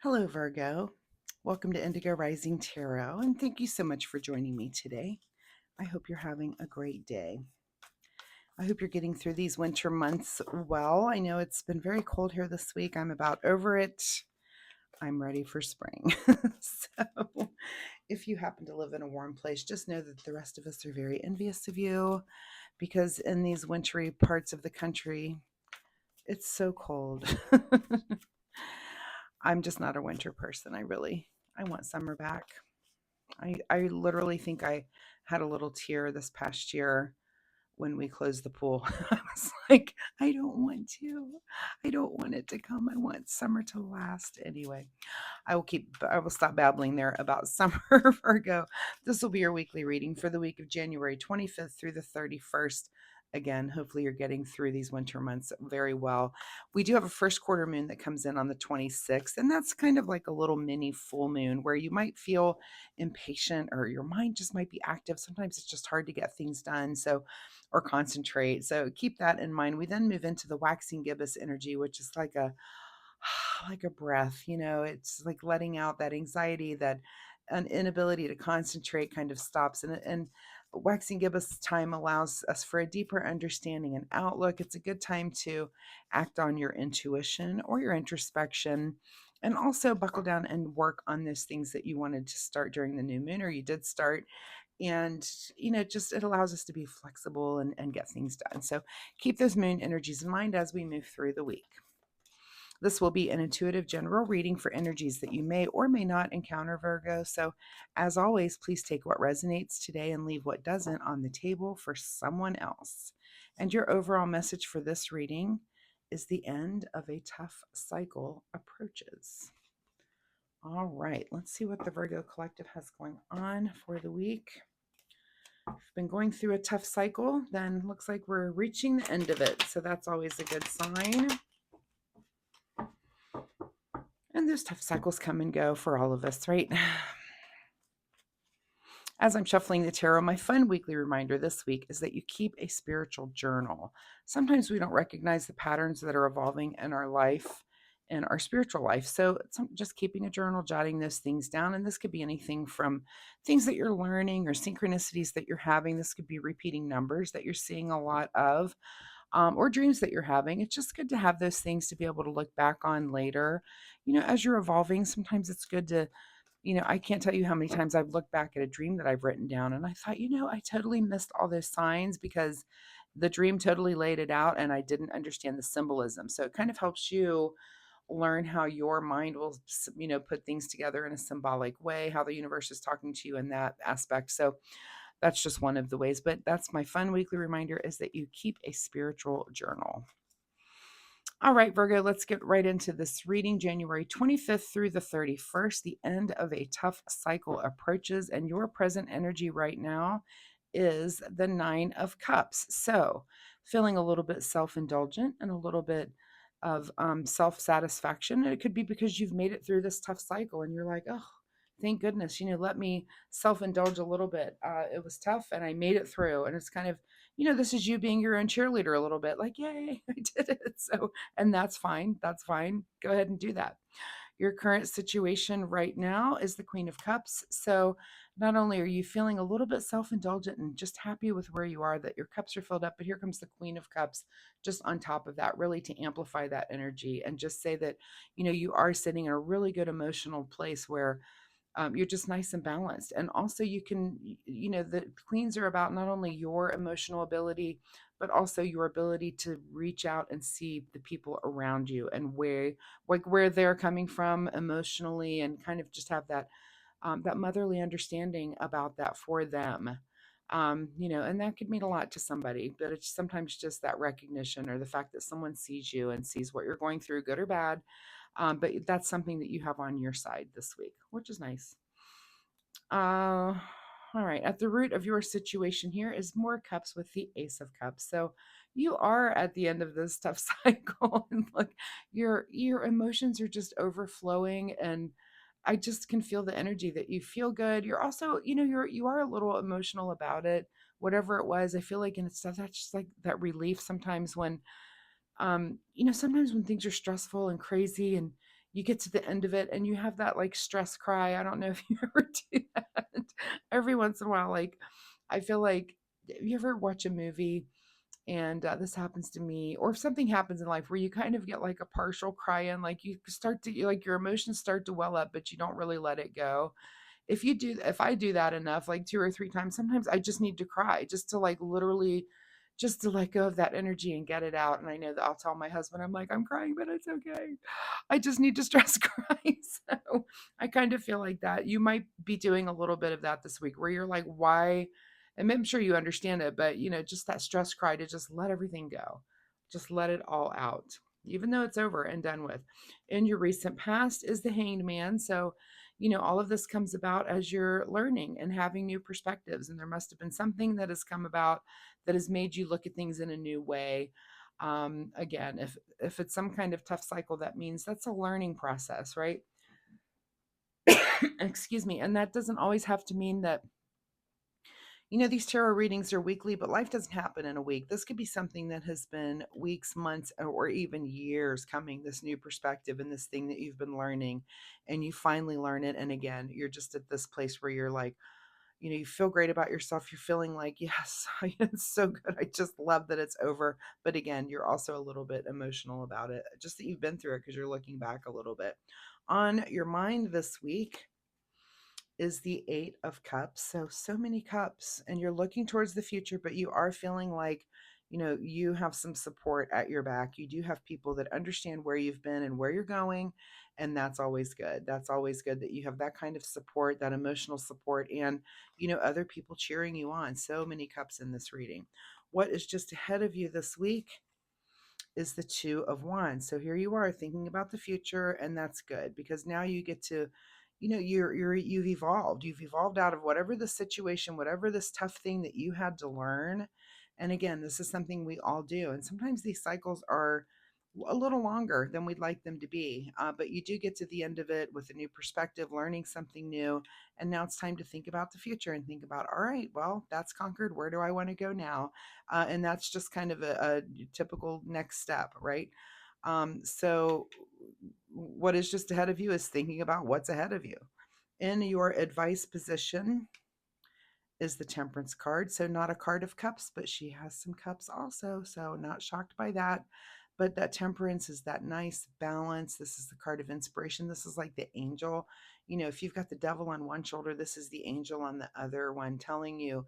Hello, Virgo. Welcome to Indigo Rising Tarot, and thank you so much for joining me today. I hope you're having a great day. I hope you're getting through these winter months well. I know it's been very cold here this week. I'm about over it. I'm ready for spring. So, if you happen to live in a warm place, just know that the rest of us are very envious of you because in these wintry parts of the country, it's so cold. I'm just not a winter person. I want summer back. I literally think I had a little tear this past year when we closed the pool. I was like, I don't want to. I don't want it to come. I want summer to last. Anyway, I will stop babbling there about summer, Virgo. This will be your weekly reading for the week of January 25th through the 31st. Again, hopefully you're getting through these winter months very well. We do have a first quarter moon that comes in on the 26th, and that's kind of like a little mini full moon where you might feel impatient or your mind just might be active. Sometimes it's just hard to get things done. So, or concentrate. So keep that in mind. We then move into the waxing gibbous energy, which is like a like a breath, it's like letting out that anxiety, that an inability to concentrate kind of stops. And waxing gibbous time allows us for a deeper understanding and outlook. It's a good time to act on your intuition or your introspection, and also buckle down and work on those things that you wanted to start during the new moon or you did start. And just it allows us to be flexible and get things done. So keep those moon energies in mind as we move through the week. This will be an intuitive general reading for energies that you may or may not encounter, Virgo. So, as always, please take what resonates today and leave what doesn't on the table for someone else. And your overall message for this reading is the end of a tough cycle approaches. All right, let's see what the Virgo Collective has going on for the week. If you've been going through a tough cycle, then looks like we're reaching the end of it. So that's always a good sign. And those tough cycles come and go for all of us, right? As I'm shuffling the tarot, my fun weekly reminder this week is that you keep a spiritual journal. Sometimes we don't recognize the patterns that are evolving in our life and our spiritual life. So just keeping a journal, jotting those things down. And this could be anything from things that you're learning or synchronicities that you're having. This could be repeating numbers that you're seeing a lot of, or dreams that you're having. It's just good to have those things to be able to look back on later. As you're evolving, sometimes it's good to, I can't tell you how many times I've looked back at a dream that I've written down and I thought, I totally missed all those signs because the dream totally laid it out and I didn't understand the symbolism. So it kind of helps you learn how your mind will, put things together in a symbolic way, how the universe is talking to you in that aspect. So that's just one of the ways, but that's my fun weekly reminder is that you keep a spiritual journal. All right, Virgo, let's get right into this reading. January 25th through the 31st, the end of a tough cycle approaches, and your present energy right now is the Nine of Cups. So, feeling a little bit self indulgent and a little bit of self satisfaction. And it could be because you've made it through this tough cycle and you're like, oh, thank goodness, let me self indulge a little bit. It was tough and I made it through. And it's kind of, this is you being your own cheerleader a little bit like, yay, I did it. So, and that's fine. That's fine. Go ahead and do that. Your current situation right now is the Queen of Cups. So, not only are you feeling a little bit self indulgent and just happy with where you are, that your cups are filled up, but here comes the Queen of Cups just on top of that, really to amplify that energy and just say that, you are sitting in a really good emotional place where you're just nice and balanced. And also you can, the queens are about not only your emotional ability, but also your ability to reach out and see the people around you and where they're coming from emotionally, and kind of just have that motherly understanding about that for them. And that could mean a lot to somebody, but it's sometimes just that recognition or the fact that someone sees you and sees what you're going through, good or bad. But that's something that you have on your side this week, which is nice. All right. At the root of your situation here is more cups with the Ace of Cups. So you are at the end of this tough cycle, and look, your emotions are just overflowing, and I just can feel the energy that you feel good. You're also, you are a little emotional about it, whatever it was. I feel like, and it's that's just like that relief sometimes when sometimes when things are stressful and crazy and you get to the end of it and you have that like stress cry. I don't know if you ever do that. Every once in a while, like I feel like, you ever watch a movie and this happens to me, or if something happens in life where you kind of get like a partial cry in, like you start to, like your emotions start to well up, but you don't really let it go. If I do that enough, like 2 or 3 times, sometimes I just need to cry just to like literally just to let go of that energy and get it out. And I know that I'll tell my husband, I'm like, I'm crying, but it's okay. I just need to stress cry. So I kind of feel like that. You might be doing a little bit of that this week where you're like, why? And I'm sure you understand it, but just that stress cry to just let everything go. Just let it all out, even though it's over and done with. In your recent past is the hanged man. So all of this comes about as you're learning and having new perspectives. And there must have been something that has come about that has made you look at things in a new way. Again, if it's some kind of tough cycle, that means that's a learning process, right? Excuse me. And that doesn't always have to mean that these tarot readings are weekly, but life doesn't happen in a week. This could be something that has been weeks, months, or even years coming, this new perspective and this thing that you've been learning, and you finally learn it. And again, you're just at this place where you're like, you feel great about yourself. You're feeling like, yes, it's so good. I just love that it's over. But again, you're also a little bit emotional about it, just that you've been through it because you're looking back a little bit. On your mind this week is the 8 of Cups. So many cups, and you're looking towards the future, but you are feeling like, you have some support at your back. You do have people that understand where you've been and where you're going. And that's always good. That's always good that you have that kind of support, that emotional support, and, other people cheering you on. So many cups in this reading. What is just ahead of you this week is the 2 of Wands. So here you are thinking about the future, and that's good because now you get to, you've evolved. You've evolved out of whatever the situation, whatever this tough thing that you had to learn. And again, this is something we all do. And sometimes these cycles are a little longer than we'd like them to be. But you do get to the end of it with a new perspective, learning something new. And now it's time to think about the future and think about, all right, well, that's conquered. Where do I want to go now? And that's just kind of a typical next step, right? So, what is just ahead of you is thinking about what's ahead of you. In your advice position is the Temperance card. So, not a card of cups, but she has some cups also. So, not shocked by that. But that Temperance is that nice balance. This is the card of inspiration. This is like the angel. If you've got the devil on one shoulder, this is the angel on the other one telling you,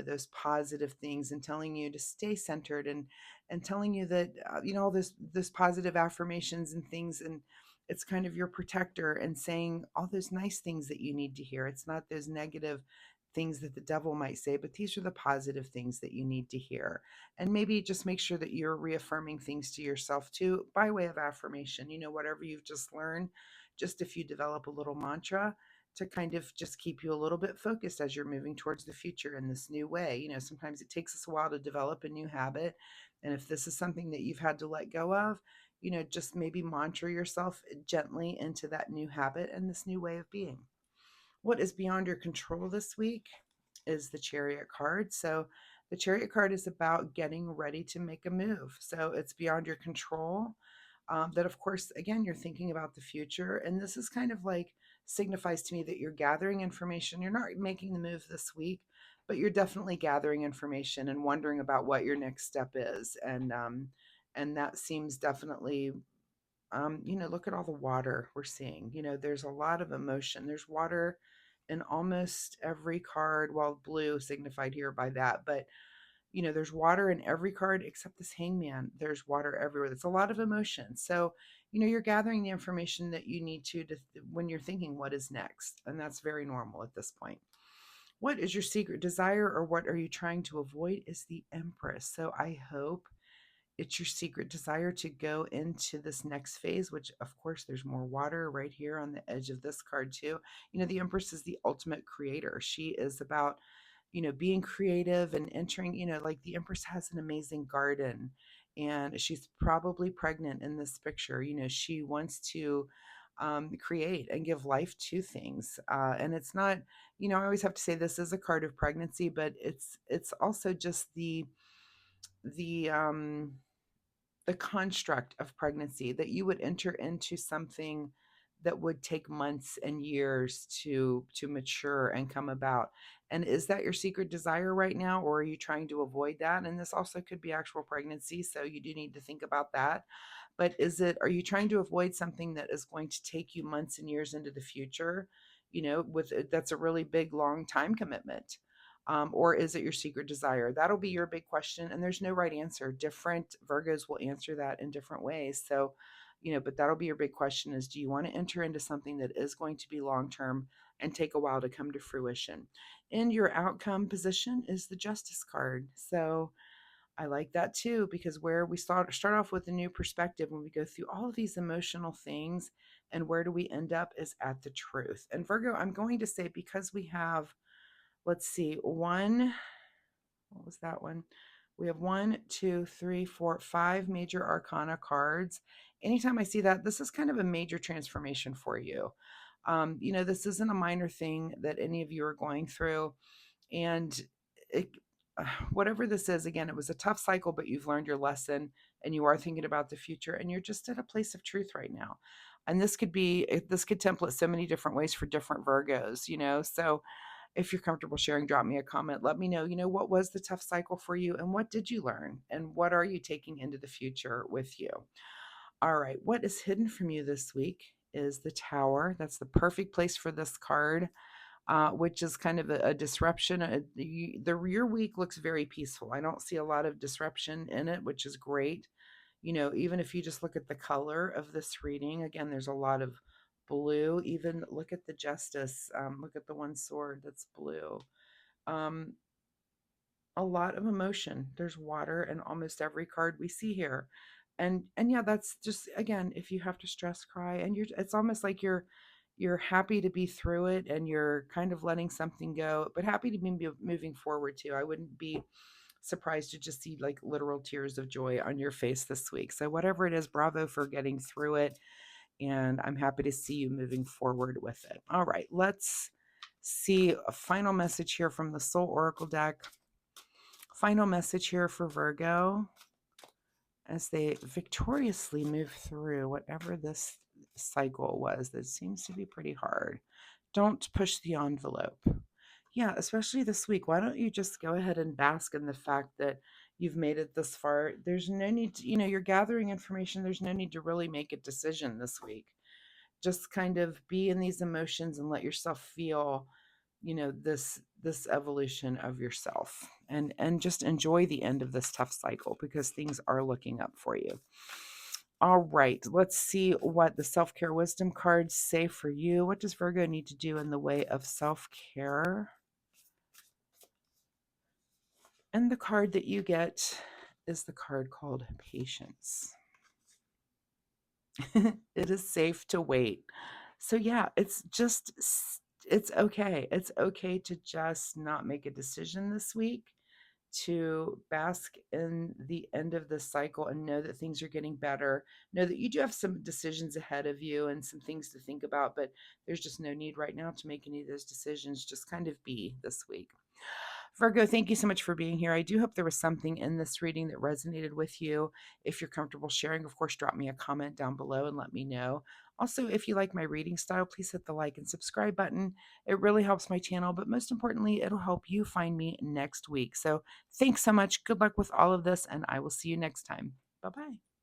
those positive things and telling you to stay centered and telling you that, all this positive affirmations and things. And it's kind of your protector and saying all those nice things that you need to hear. It's not those negative things that the devil might say, but these are the positive things that you need to hear. And maybe just make sure that you're reaffirming things to yourself too by way of affirmation. Whatever you've just learned, just if you develop a little mantra to kind of just keep you a little bit focused as you're moving towards the future in this new way. Sometimes it takes us a while to develop a new habit. And if this is something that you've had to let go of, just maybe mantra yourself gently into that new habit and this new way of being. What is beyond your control this week is the Chariot card. So the Chariot card is about getting ready to make a move. So it's beyond your control. That, of course, again, you're thinking about the future. And this is kind of like signifies to me that you're gathering information. You're not making the move this week, but you're definitely gathering information and wondering about what your next step is. And that seems definitely, look at all the water we're seeing. There's a lot of emotion. There's water in almost every card. Well, blue signified here by that, but there's water in every card except this hangman. There's water everywhere. That's a lot of emotion. So, you're gathering the information that you need to when you're thinking what is next. And that's very normal at this point. What is your secret desire, or what are you trying to avoid, is the Empress. So I hope it's your secret desire to go into this next phase, which of course there's more water right here on the edge of this card too. The Empress is the ultimate creator. She is about, being creative and entering, like the Empress has an amazing garden, and she's probably pregnant in this picture. She wants to create and give life to things. And it's not, I always have to say this is a card of pregnancy, but it's also just the the construct of pregnancy, that you would enter into something that would take months and years to mature and come about. And is that your secret desire right now, or are you trying to avoid that? And this also could be actual pregnancy, so you do need to think about that. But are you trying to avoid something that is going to take you months and years into the future? That's a really big, long time commitment. Or is it your secret desire? That'll be your big question. And there's no right answer. Different Virgos will answer that in different ways. So, but that'll be your big question is, do you want to enter into something that is going to be long term and take a while to come to fruition? And your outcome position is the Justice card. So, I like that too, because where we start off with a new perspective when we go through all of these emotional things, and where do we end up is at the truth. And Virgo, I'm going to say, because we have, let's see, what was that one? We have one, two, three, four, five major arcana cards. Anytime I see that, this is kind of a major transformation for you. This isn't a minor thing that any of you are going through. And it, whatever this is, again, it was a tough cycle, but you've learned your lesson and you are thinking about the future, and you're just at a place of truth right now. And this could template so many different ways for different Virgos. So if you're comfortable sharing, drop me a comment. Let me know, what was the tough cycle for you, and what did you learn, and what are you taking into the future with you? All right, what is hidden from you this week is the Tower. That's the perfect place for this card, which is kind of a disruption. Your week looks very peaceful. I don't see a lot of disruption in it, which is great. Even if you just look at the color of this reading, again, there's a lot of blue. Even look at the Justice. Look at the one sword that's blue. Um, a lot of emotion. There's water in almost every card we see here. And yeah, that's just, again, if you have to stress cry, and it's almost like you're happy to be through it, and you're kind of letting something go, but happy to be moving forward too. I wouldn't be surprised to just see like literal tears of joy on your face this week. So whatever it is, bravo for getting through it, and I'm happy to see you moving forward with it. All right, let's see a final message here from the Soul Oracle deck. Final message here for Virgo as they victoriously move through whatever this cycle was that seems to be pretty hard. Don't push the envelope. Yeah, especially this week. Why don't you just go ahead and bask in the fact that you've made it this far? There's no need to, you're gathering information. There's no need to really make a decision this week. Just kind of be in these emotions and let yourself feel, this evolution of yourself, and just enjoy the end of this tough cycle, because things are looking up for you. All right, let's see what the self-care wisdom cards say for you. What does Virgo need to do in the way of self-care? And the card that you get is the card called Patience. It is safe to wait. So yeah, it's okay. It's okay to just not make a decision this week, to bask in the end of this cycle and know that things are getting better. Know that you do have some decisions ahead of you and some things to think about, but there's just no need right now to make any of those decisions. Just kind of be this week. Virgo, thank you so much for being here. I do hope there was something in this reading that resonated with you. If you're comfortable sharing, of course, drop me a comment down below and let me know. Also, if you like my reading style, please hit the like and subscribe button. It really helps my channel, but most importantly, it'll help you find me next week. So thanks so much. Good luck with all of this, and I will see you next time. Bye-bye.